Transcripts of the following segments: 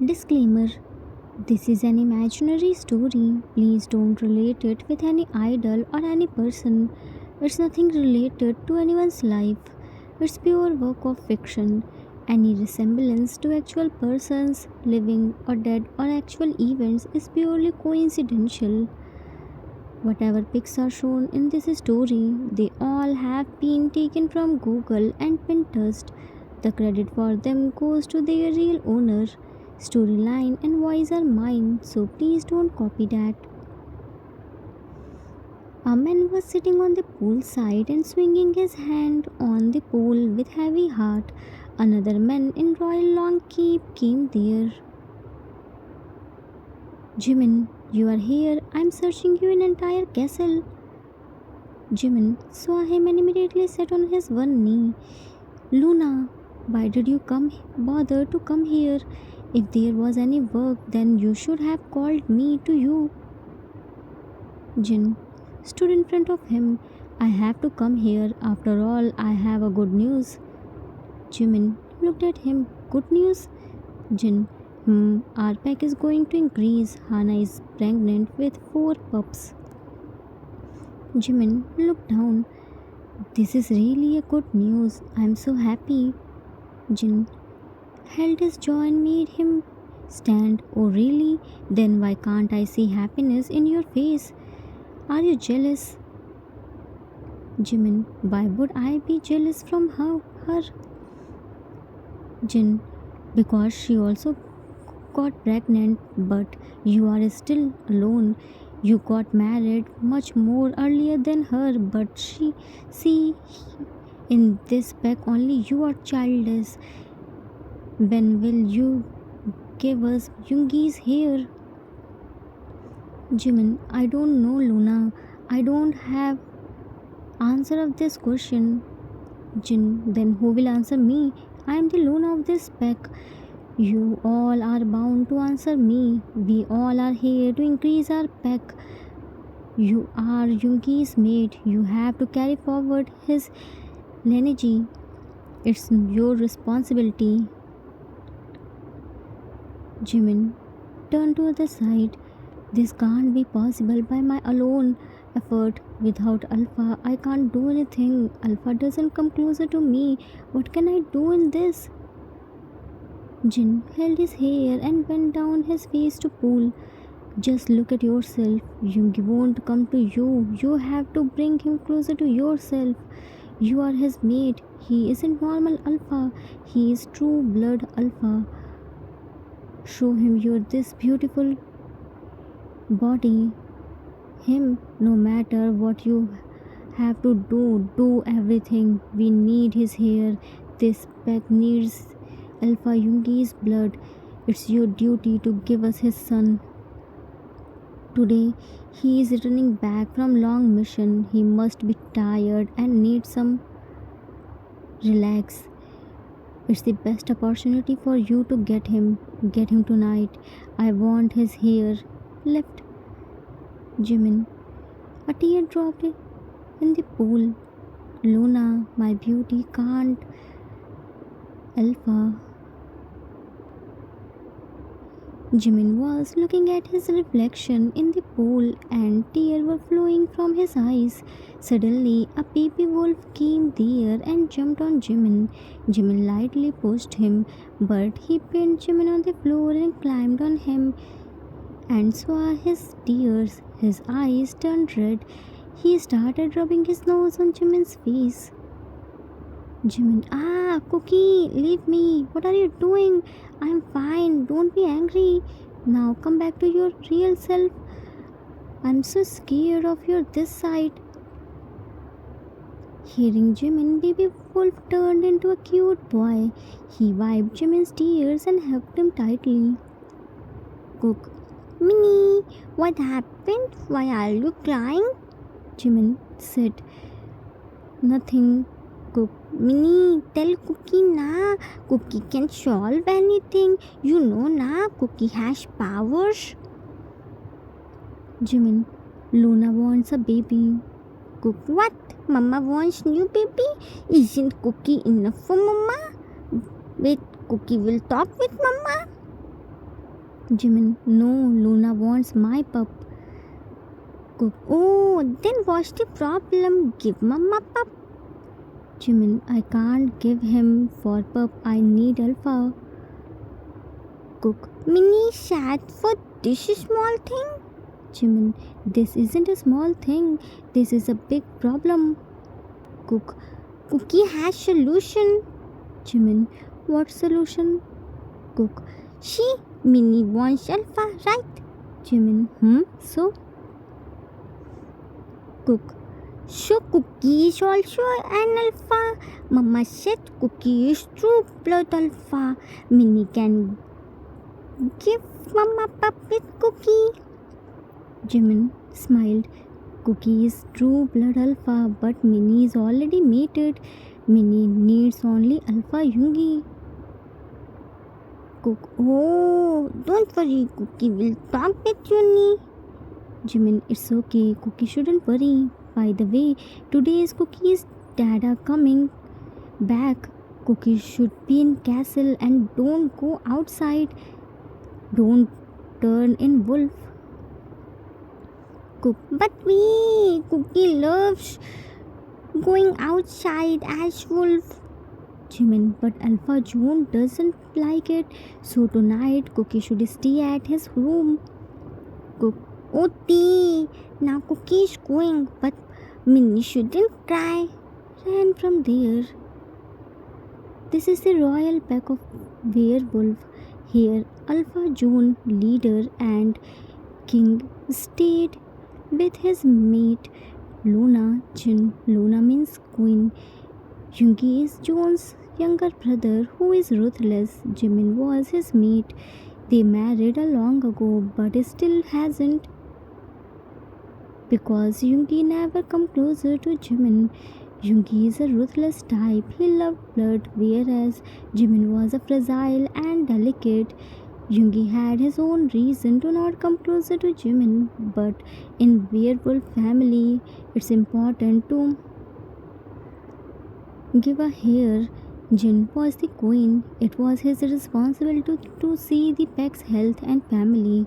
Disclaimer: this is an imaginary story. Please don't relate it with any idol or any person. It's nothing related to anyone's life. It's pure work of fiction. Any resemblance to actual persons, living or dead, or actual events is purely coincidental. Whatever pics are shown in this story, they all have been taken from Google and Pinterest. The credit for them goes to their real owner. Storyline and voice are mine, so please don't copy that. A man was sitting on the poolside and swinging his hand on the pole with heavy heart. Another man in royal long cape came there. Jimin, you are here. I'm searching you in entire castle. Jimin saw him and immediately sat on his one knee. Luna, why did you bother to come here? If there was any work, then you should have called me to you. Jin stood in front of him. I have to come here. After all, I have a good news. Jimin looked at him. Good news? Jin, our pack is going to increase. Hana is pregnant with 4 pups. Jimin looked down. This is really a good news. I'm so happy. Jin held his jaw and made him stand. Oh, really? Then why can't I see happiness in your face? Are you jealous? Jimin, why would I be jealous from her? Jin, because she also got pregnant, but you are still alone. You got married much more earlier than her, but see, in this pack only you are childless. When will you give us Yoongi's hair? Jimin, I don't know, Luna. I don't have answer of this question. Jin, then who will answer me? I am the Luna of this pack. You all are bound to answer me. We all are here to increase our pack. You are Yoongi's mate. You have to carry forward his lineage. It's your responsibility. Jimin turned to the side. This can't be possible by my alone effort. Without Alpha, I can't do anything. Alpha doesn't come closer to me. What can I do in this? Jin held his hair and bent down his face to pull. Just look at yourself. Yoongi won't come to you. You have to bring him closer to yourself. You are his mate. He isn't normal Alpha. He is true blood Alpha. Show him your this beautiful body. Him, no matter what you have to do everything. We need his hair. This pack needs Alpha Yoongi's blood. It's your duty to give us his son. Today, he is returning back from long mission. He must be tired and need some relax. It's the best opportunity for you to get him. Get him tonight. I want his hair. Left. Jimin. A tear dropped in the pool. Luna, my beauty can't. Alpha. Jimin was looking at his reflection in the pool and tears were flowing from his eyes. Suddenly, a baby wolf came there and jumped on Jimin. Jimin lightly pushed him, but he pinned Jimin on the floor and climbed on him and saw his tears. His eyes turned red. He started rubbing his nose on Jimin's face. Jimin, Cookie, leave me. What are you doing? I'm fine. Don't be angry. Now come back to your real self. I'm so scared of your this side. Hearing Jimin, baby wolf turned into a cute boy. He wiped Jimin's tears and hugged him tightly. Cook, Minnie, what happened? Why are you crying? Jimin said. Nothing. Cook, Minnie, tell Cookie na. Cookie can solve anything. You know na, Cookie has powers. Jimin, Luna wants a baby. Cook, what? Mama wants new baby? Isn't Cookie enough for Mama? Wait, Cookie will talk with Mama? Jimin, no, Luna wants my pup. Cook, oh, then what's the problem? Give Mama pup. Jimin, I can't give him for pup. I need Alpha. Cook, Minnie sad for this small thing? Jimin, this isn't a small thing. This is a big problem. Cook, Cookie has solution. Jimin, what solution? Cook, Minnie wants Alpha, right? Jimin, so? Cook, so Cookie is also an Alpha. Mama said Cookie is true blood Alpha. Minnie can give Mama pup with Cookie. Jimin smiled. Cookie is true blood Alpha, but Minnie is already mated. Minnie needs only Alpha Yoongi. Cook, oh, don't worry, Cookie will talk with Yuni. Jimin, it's okay, Cookie shouldn't worry. By the way, today is Cookie's dad are coming back. Cookie should be in castle and don't go outside. Don't turn in wolf. Cook, but Cookie loves going outside as wolf. Jimin, but Alpha June doesn't like it, so tonight Cookie should stay at his room. Cook, oh T, now Cookie is going, but Minnie shouldn't cry. Ran from there. This is the royal pack of werewolf. Here, Alpha June, leader and king, stayed with his mate Luna Jin. Luna means queen. Yoongi is Jone's younger brother who is ruthless. Jimin was his mate. They married a long ago but still hasn't because Yoongi never come closer to Jimin. Yoongi is a ruthless type. He loved blood, whereas Jimin was a fragile and delicate. Yoongi had his own reason to not come closer to Jimin, but in werewolf family, it's important to give a hair. Jin was the queen. It was his responsibility to see the pack's health and family.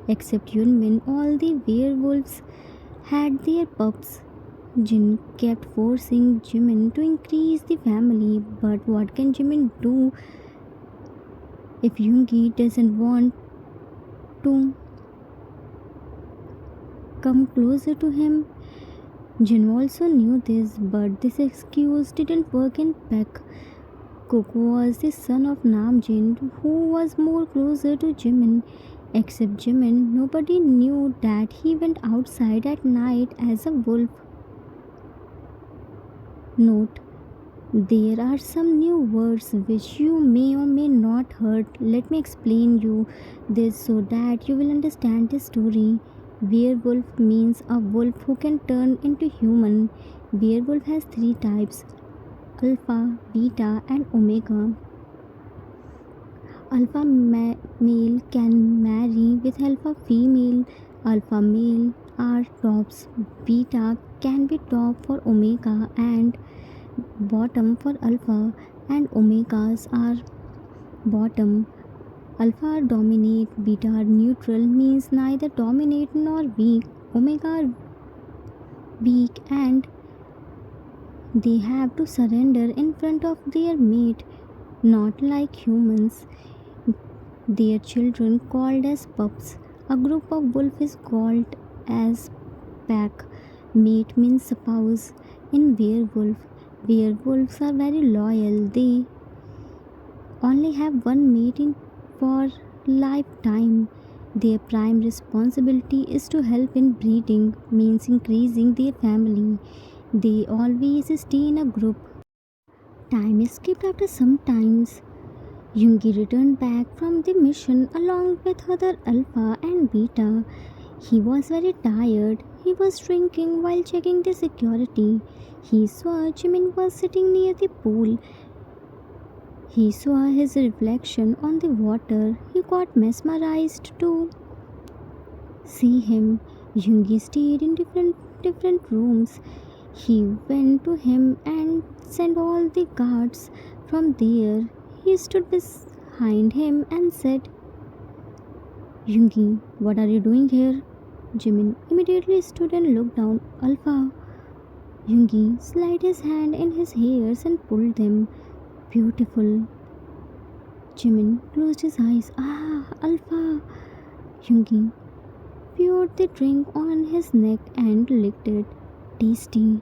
Except Yunmin, all the werewolves had their pups. Jin kept forcing Jimin to increase the family, but what can Jimin do if Yoongi doesn't want to come closer to him? Jin also knew this, but this excuse didn't work in Peck. Cook was the son of Namjin, who was more closer to Jimin. Except Jimin, nobody knew that he went outside at night as a wolf. Note: there are some new words which you may or may not heard. Let me explain you this so that you will understand the story. Werewolf means a wolf who can turn into human. Werewolf has 3 types: alpha, beta and omega. Alpha male can marry with alpha female. Alpha male are tops. Beta can be top for omega and bottom for alpha, and omegas are bottom. Alpha dominate, beta are neutral, means neither dominate nor weak. Omega are weak and they have to surrender in front of their mate, not like humans. Their children called as pups. A group of wolf is called as pack. Mate means spouse. In werewolf, werewolves are very loyal. They only have one mate for lifetime. Their prime responsibility is to help in breeding, means increasing their family. They always stay in a group. Time skipped after some times. Yoongi returned back from the mission along with other alpha and beta. He was very tired. He was drinking while checking the security. He saw Jimin was sitting near the pool. He saw his reflection on the water. He got mesmerized to see him. Yoongi stayed in different rooms. He went to him and sent all the guards from there. He stood behind him and said, Yungi, what are you doing here? Jimin immediately stood and looked down. Alpha. Yungi slid his hand in his hairs and pulled them. Beautiful. Jimin closed his eyes. Ah, Alpha. Yungi poured the drink on his neck and licked it. Tasty.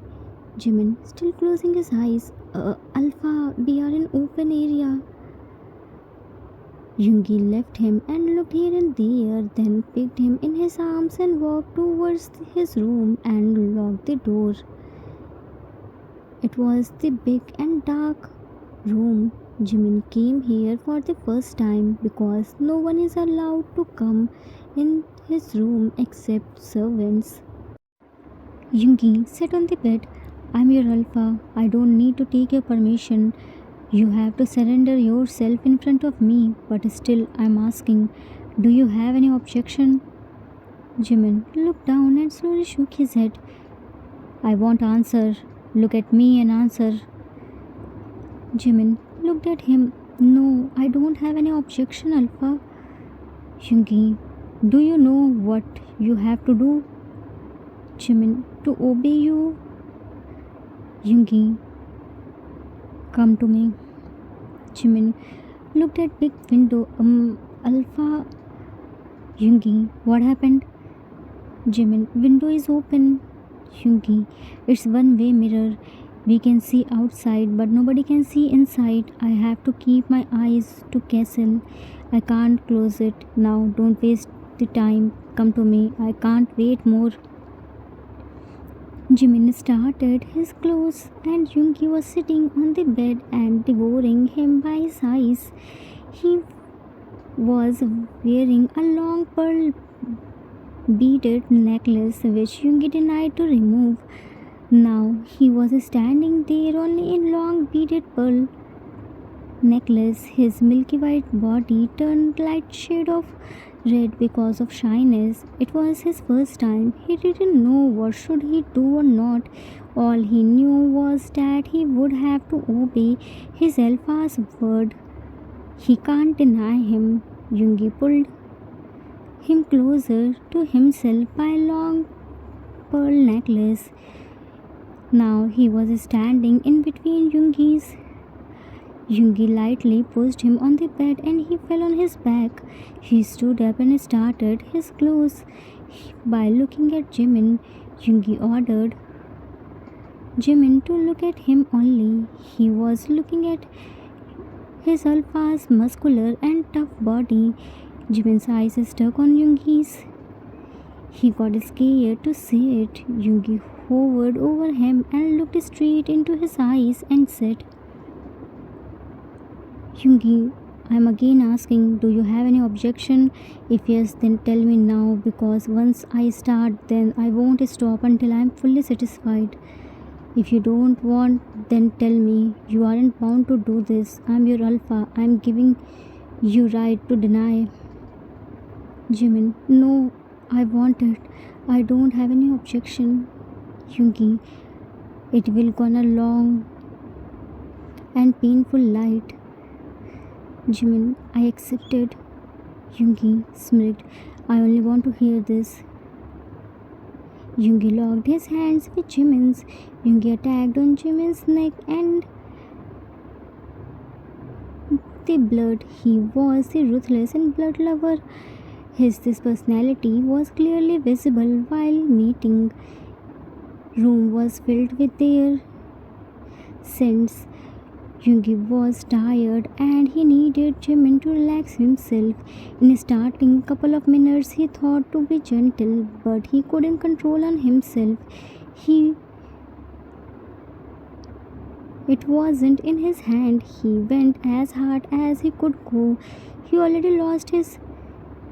Jimin still closing his eyes. Alpha, we are in open area. Yungi left him and looked here and there, then picked him in his arms and walked towards his room and locked the door. It was the big and dark room. Jimin came here for the first time because no one is allowed to come in his room except servants. Yungi sat on the bed. I'm your alpha. I don't need to take your permission. You have to surrender yourself in front of me, but still I'm asking, do you have any objection? Jimin looked down and slowly shook his head. I won't answer. Look at me and answer. Jimin looked at him. No, I don't have any objection, Alpha. Yungi, do you know what you have to do? Jimin, to obey you. Yungi, come to me. Jimin looked at big window. Alpha. Yungi, what happened? Jimin, window is open. Yungi, it's one-way mirror. We can see outside, but nobody can see inside. I have to keep my eyes to castle. I can't close it now. Don't waste the time. Come to me. I can't wait more. Jimin started his clothes, and Yungi was sitting on the bed and devouring him by his eyes. He was wearing a long pearl beaded necklace which Yungi denied to remove. Now he was standing there only in long beaded pearl necklace. His milky white body turned light shade of red because of shyness. It was his first time. He didn't know what should he do or not. All he knew was that he would have to obey his alpha's word. He can't deny him. Yungi pulled him closer to himself by a long pearl necklace. Now he was standing in between Yungi's. Yungi lightly pushed him on the bed and he fell on his back. He stood up and started his clothes. By looking at Jimin, Yungi ordered Jimin to look at him only. He was looking at his alpha's muscular and tough body. Jimin's eyes stuck on Yungi's. He got scared to see it. Yungi hovered over him and looked straight into his eyes and said, Yungi, I am again asking, do you have any objection? If yes, then tell me now, because once I start, then I won't stop until I am fully satisfied. If you don't want, then tell me. You aren't bound to do this. I am your alpha. I am giving you right to deny. Jimin, no, I want it. I don't have any objection. Yungi, it will go on a long and painful night. Jimin, I accepted. Yungi smirked. I only want to hear this. Yungi locked his hands with Jimin's. Yungi attacked on Jimin's neck and the blood. He was a ruthless and blood lover. His personality was clearly visible while meeting. Room was filled with their scents. Yungi was tired and he needed Jimin to relax himself. In starting couple of minutes he thought to be gentle, but he couldn't control on himself. It wasn't in his hand. He went as hard as he could go. He already lost his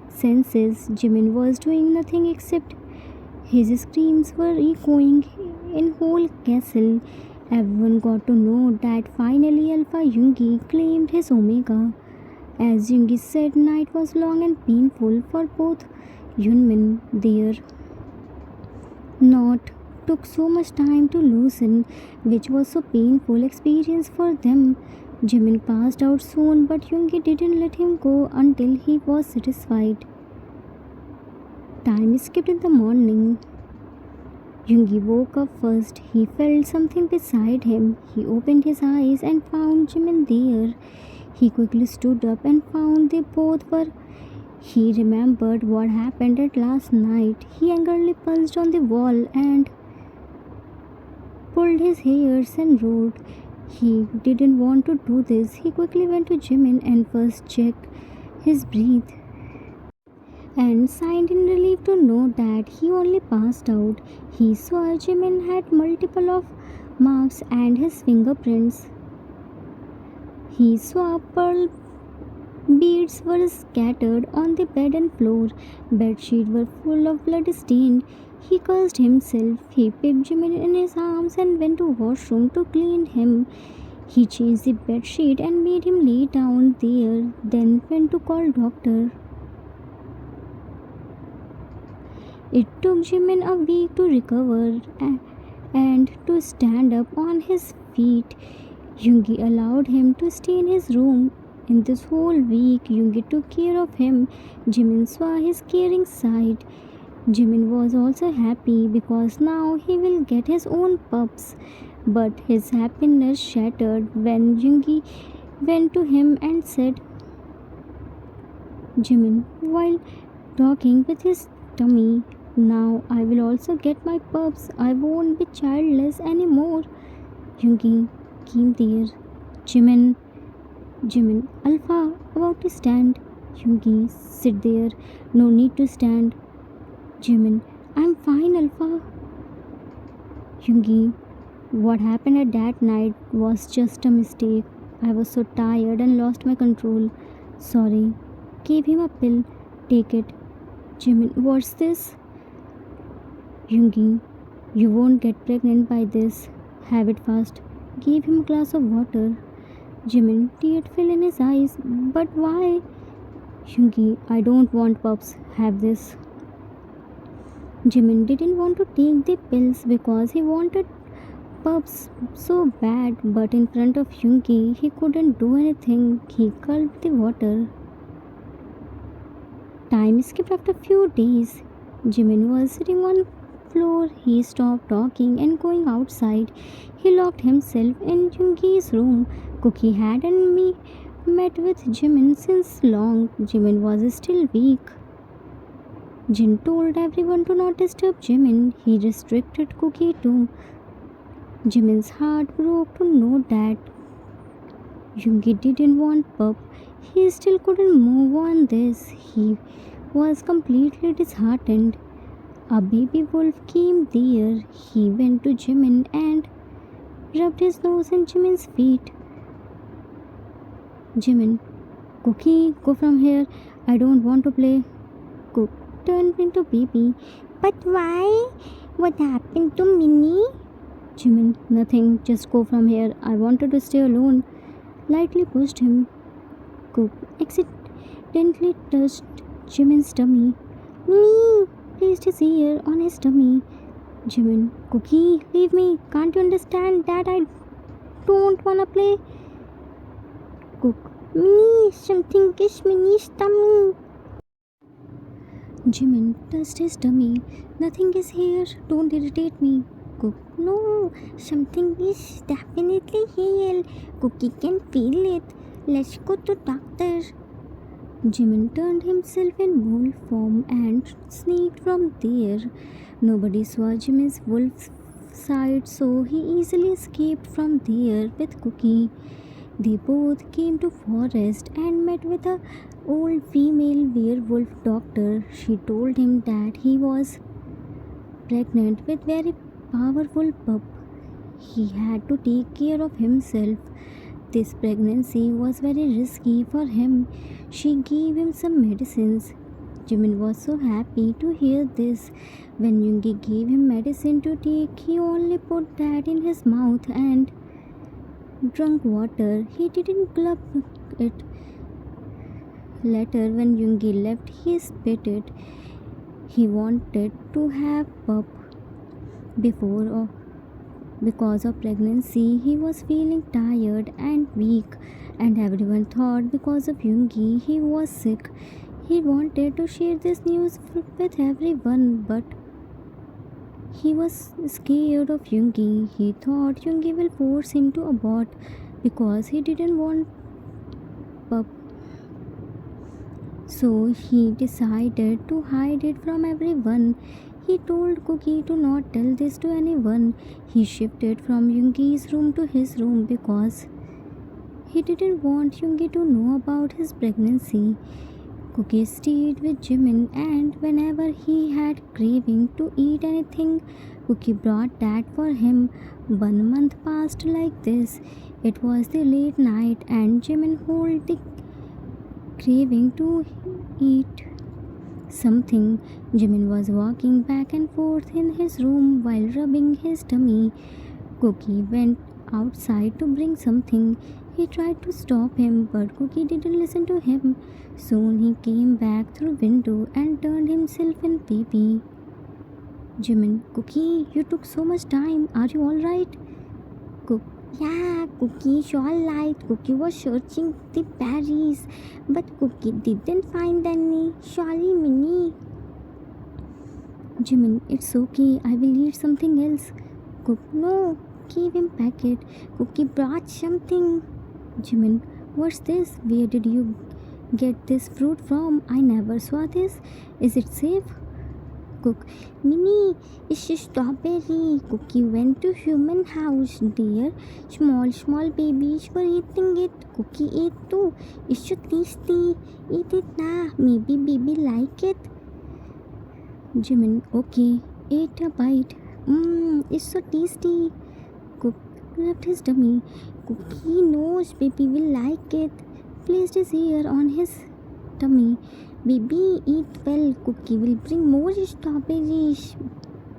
senses. Jimin was doing nothing except his screams were echoing in whole castle. Everyone got to know that finally Alpha Yungi claimed his Omega. As Yungi said, night was long and painful for both Yunmin. Their knot took so much time to loosen, which was so painful experience for them. Jimin passed out soon, but Yungi didn't let him go until he was satisfied. Time skipped in the morning. Yoongi woke up first. He felt something beside him. He opened his eyes and found Jimin there. He quickly stood up and found they both were. He remembered what happened at last night. He angrily punched on the wall and pulled his hairs and roared. He didn't want to do this. He quickly went to Jimin and first checked his breath and sighed in relief to know that he only passed out. He saw Jimin had multiple of marks and his fingerprints. He saw pearl beads were scattered on the bed and floor. Bedsheets were full of blood stained. He cursed himself. He picked Jimin in his arms and went to washroom to clean him. He changed the bedsheet and made him lay down there, then went to call doctor. It took Jimin a week to recover and to stand up on his feet. Yoongi allowed him to stay in his room. In this whole week, Yoongi took care of him. Jimin saw his caring side. Jimin was also happy because now he will get his own pups. But his happiness shattered when Yoongi went to him and said, Jimin, while talking with his tummy, now I will also get my pups. I won't be childless anymore. Yoongi came there. Jimin, Alpha, about to stand. Yoongi, sit there. No need to stand. Jimin, I'm fine, Alpha. Yoongi, what happened at that night was just a mistake. I was so tired and lost my control. Sorry. Give him a pill. Take it. Jimin, what's this? Yoongi, you won't get pregnant by this. Have it fast. Give him a glass of water. Jimin, tears fell in his eyes. But why? Yoongi, I don't want pups. Have this. Jimin didn't want to take the pills because he wanted pups so bad, but in front of Yoongi, he couldn't do anything. He gulped the water. Time skipped after a few days. Jimin was sitting on floor. He stopped talking and going outside. He locked himself in Yoongi's room. Cookie hadn't met with Jimin since long. Jimin was still weak. Jin told everyone to not disturb Jimin. He restricted Cookie too. Jimin's heart broke to know that Yoongi didn't want pup. He still couldn't move on this. He was completely disheartened. A baby wolf came there. He went to Jimin and rubbed his nose in Jimin's feet. Jimin, Cookie, go from here. I don't want to play. Cook turned into baby. But why? What happened to Minnie? Jimin, nothing. Just go from here. I wanted to stay alone. Lightly pushed him. Cook accidentally touched Jimin's tummy. Minnie placed his ear on his tummy. Jimin, Cookie, leave me. Can't you understand that I don't wanna play? Cook, Minnie, something is Minnie's tummy. Jimin touched his tummy. Nothing is here. Don't irritate me. Cook, no, something is definitely here. Cookie can feel it. Let's go to doctor. Jimin turned himself in wolf form and sneaked from there. Nobody saw Jimin's wolf side, so he easily escaped from there with Cookie. They both came to forest and met with a old female werewolf doctor. She told him that he was pregnant with very powerful pup. He had to take care of himself. This pregnancy was very risky for him. She gave him some medicines. Jimin was so happy to hear this. When Yoongi gave him medicine to take, he only put that in his mouth and drank water. He didn't gulp it. Later, when Yoongi left, he spit it. He wanted to have pup before or because of pregnancy. He was feeling tired and weak, and everyone thought because of Yoongi he was sick. He wanted to share this news with everyone, but he was scared of Yoongi. He thought Yoongi will force him to abort because he didn't want pup. So he decided to hide it from everyone. He told Cookie to not tell this to anyone. He shifted from Yoongi's room to his room because he didn't want Yoongi to know about his pregnancy. Cookie stayed with Jimin, and whenever he had craving to eat anything, Cookie brought that for him. 1 month passed like this. It was the late night, and Jimin held the craving to eat something. Jimin was walking back and forth in his room while rubbing his tummy. Cookie went outside to bring something. He tried to stop him, but Cookie didn't listen to him. Soon he came back through window and turned himself in baby. Jimin, Cookie, you took so much time. Are you alright? Cook. Yeah, Cookie sure light. Cookie was searching the berries, but Cookie didn't find any. Sorry, Minnie. Jimin, it's okay. I will eat something else. Cook, no. Give him packet. Cookie brought something. Jimin, what's this? Where did you get this fruit from? I never saw this. Is it safe? Cook, Minnie, it's a strawberry. Cookie went to human house. There, small babies were eating it. Cookie ate too. It's so tasty. Eat it now. Maybe baby like it. Jimin, okay. Ate a bite. It's so tasty. Cook rubbed his tummy. Cookie knows baby will like it. Placed his ear on his tummy. Baby, eat well. Cookie will bring more strawberries.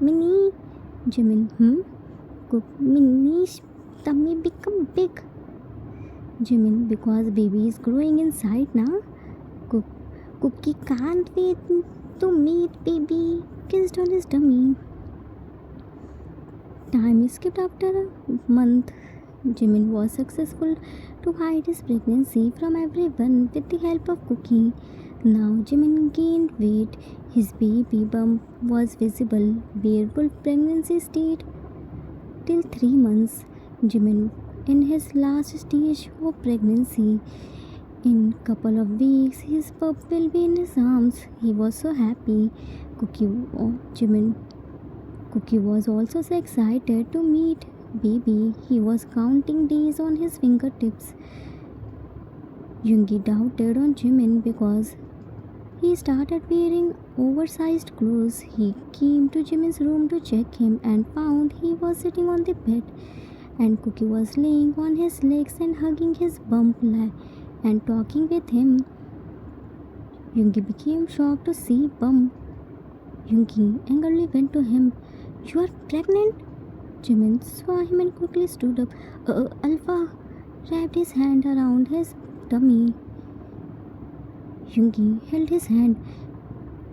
Minnie. Jimin, Cook, Minnie's tummy become big. Jimin, because baby is growing inside now. Cook, Cookie can't wait to meet baby. Kissed on his tummy. Time skipped after a month. Jimin was successful to hide his pregnancy from everyone with the help of Cookie. Now Jimin gained weight. His baby bump was visible. Werewolf pregnancy stayed till 3 months. Jimin in his last stage of pregnancy. In couple of weeks, his pup will be in his arms. He was so happy. Jimin. Cookie was also so excited to meet baby. He was counting days on his fingertips. Yoongi doubted on Jimin because he started wearing oversized clothes. He came to Jimin's room to check him and found he was sitting on the bed and Cookie was laying on his legs and hugging his bump and talking with him. Yoongi became shocked to see Bump. Yoongi angrily went to him. You are pregnant? Jimin saw him and quickly stood up. Alpha wrapped his hand around his tummy. Yoongi held his hand.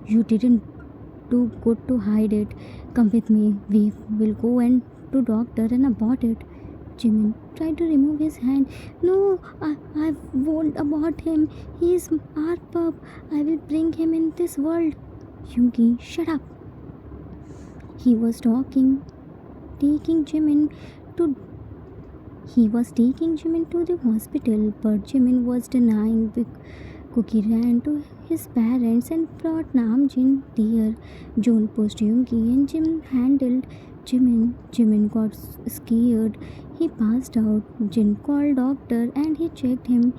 You didn't do good to hide it. Come with me. We will go and to doctor and abort it. Jimin tried to remove his hand. No, I won't abort him. He is our pup. I will bring him in this world. Yoongi, shut up. He was taking Jimin to the hospital, but Jimin was denying. Cookie ran to his parents and brought Namjoon there. June pushed Yoongi and Jim handled Jimin. Jimin got scared. He passed out. Jin called doctor and he checked him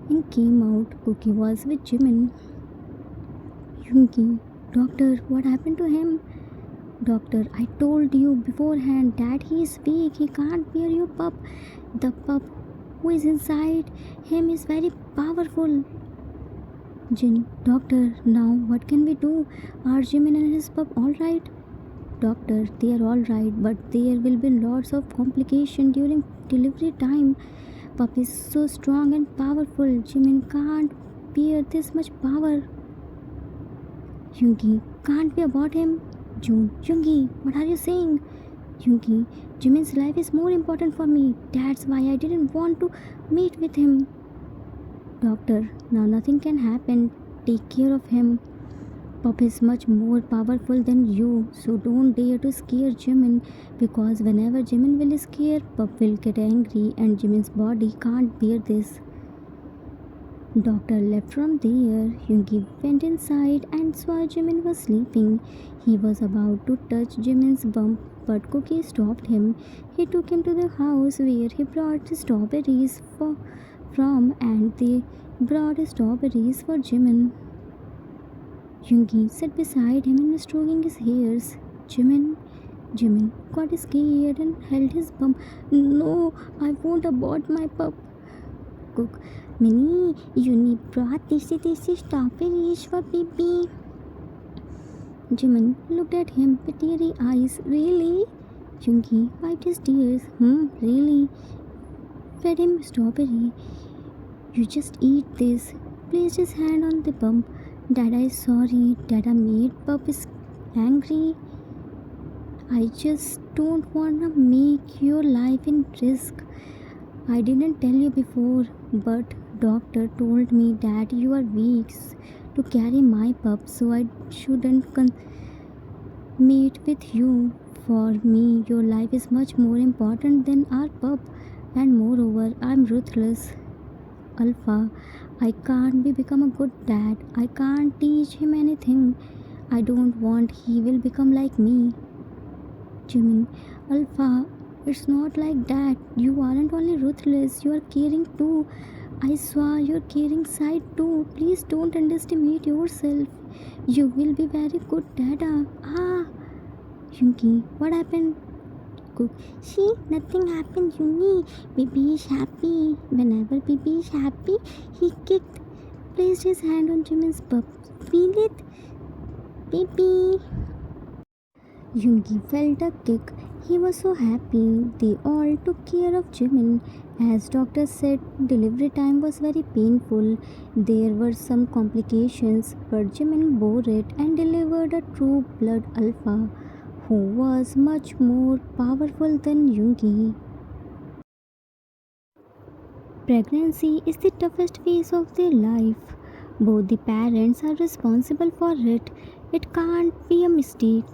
and came out. Cookie was with Jimin. Yoongi, doctor, what happened to him? Doctor, I told you beforehand that he is weak. He can't bear your pup. The pup who is inside him is very powerful. Jin, doctor, now what can we do? Are Jimin and his pup alright? Doctor, they are alright, but there will be lots of complication during delivery time. Pup is so strong and powerful. Jimin can't bear this much power. Yoongi, can't we abort him? June, Yoongi, what are you saying? Yoongi, Jimin's life is more important for me. That's why I didn't want to meet with him. Doctor, now nothing can happen take care of him. Pup is much more powerful than you, so don't dare to scare Jimin because whenever Jimin will scare, Pup will get angry and Jimin's body can't bear this. Doctor left from there. Yoongi went inside and saw Jimin was sleeping. He was about to touch Jimin's bump, but Cookie stopped him. He took him to the house where he brought the strawberries from and they brought strawberries for Jimin. Yoongi sat beside him and was stroking his hairs. Jimin got scared and held his bump. No, I won't abort my pup. Cook, Minnie, you need brought tasty strawberries for baby. Jimin looked at him with teary eyes. Really? Yoongi wiped his tears. Really? Fed him strawberry. You just eat this. Placed his hand on the bump. Dada is sorry. Dada made pup is angry. I just don't wanna make your life in risk. I didn't tell you before, but doctor told me that you are weak to carry my pup, so I shouldn't mate with you. For me, your life is much more important than our pup, and moreover, I'm ruthless. Alpha, I can't become a good dad. I can't teach him anything. I don't want he will become like me. Jimin, Alpha, it's not like that. You aren't only ruthless, you are caring too. I saw your caring side too. Please don't underestimate yourself. You will be very good dada. Yoongi, what happened? Cook, see, nothing happened, Yoongi. Baby is happy. Whenever baby is happy, he placed his hand on Jimin's butt. Feel it, baby. Yoongi felt a kick. He was so happy. They all took care of Jimin. As doctor said, delivery time was very painful. There were some complications, but Jimin bore it and delivered a true blood alpha who was much more powerful than Yoongi. Pregnancy is the toughest phase of their life. Both the parents are responsible for it. It can't be a mistake.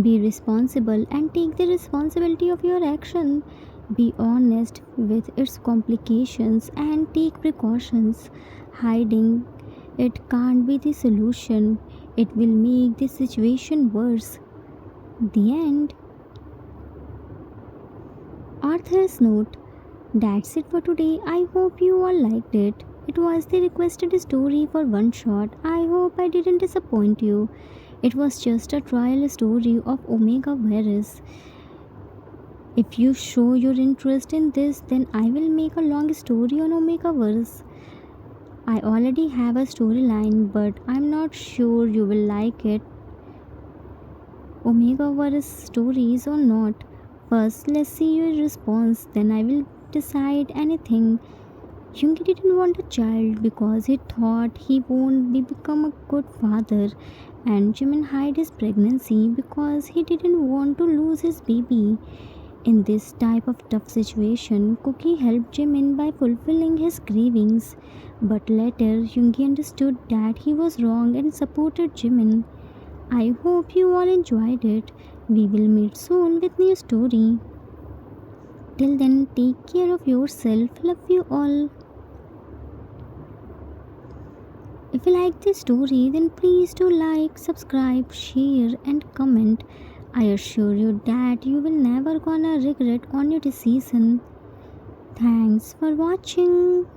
Be responsible and take the responsibility of your action. Be honest with its complications and take precautions. Hiding it can't be the solution. It will make the situation worse. The end. Author's note. That's it for today. I hope you all liked it. It was the requested story for one shot. I hope I didn't disappoint you. It was just a trial story of Omega Virus. If you show your interest in this, then I will make a long story on Omega Verse. I already have a storyline, but I'm not sure you will like it. Omega Verse stories or not. First, let's see your response, then I will decide anything. Yoongi didn't want a child because he thought he won't become a good father, and Jimin hid his pregnancy because he didn't want to lose his baby. In this type of tough situation, Cookie helped Jimin by fulfilling his cravings, but later Yoongi understood that he was wrong and supported Jimin. I hope you all enjoyed it. We will meet soon with new story. Till then, take care of yourself. Love you all. If you like this story, then please do like, subscribe, share and comment. I assure you that you will never gonna regret on your decision. Thanks for watching.